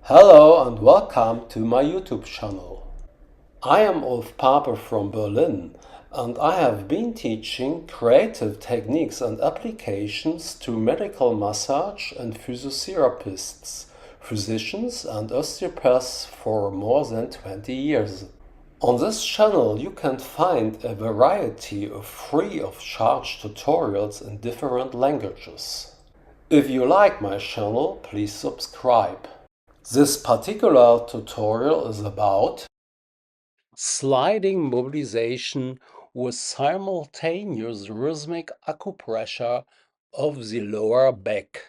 Hello and welcome to my YouTube channel. I am Ulf Pape from Berlin and I have been teaching creative techniques and applications to medical massage and physiotherapists, physicians and osteopaths for more than 20 years. On this channel you can find a variety of free of charge tutorials in different languages. If you like my channel, please subscribe. This particular tutorial is about sliding mobilization with simultaneous rhythmic acupressure of the lower back.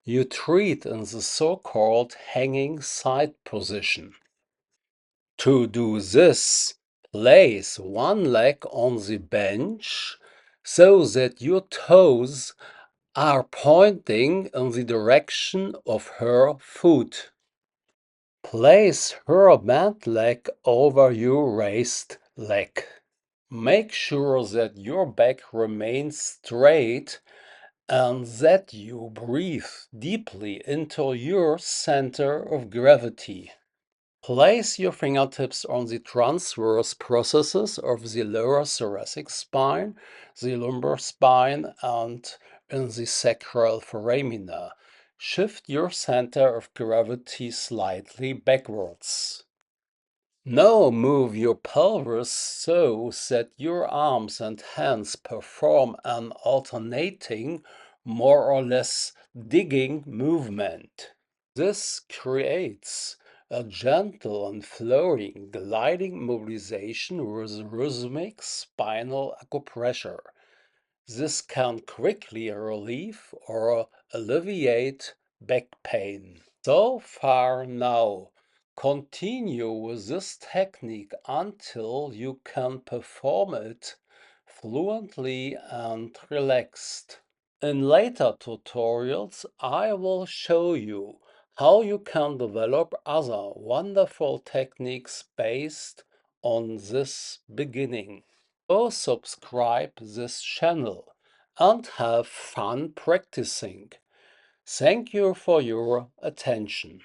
You treat in the so-called hanging side position. To do this, place one leg on the bench so that your toes are pointing in the direction of her foot. Place her bent leg over your raised leg. Make sure that your back remains straight and that you breathe deeply into your center of gravity. Place your fingertips on the transverse processes of the lower thoracic spine, the lumbar spine, and in the sacral foramina. Shift your center of gravity slightly backwards. Now move your pelvis so that your arms and hands perform an alternating, more or less digging movement. This creates a gentle and flowing gliding mobilization with rhythmic spinal acupressure. This can quickly relieve or alleviate back pain. So far now, continue with this technique until you can perform it fluently and relaxed. In later tutorials, I will show you how you can develop other wonderful techniques based on this beginning. So subscribe this channel and have fun practicing. Thank you for your attention.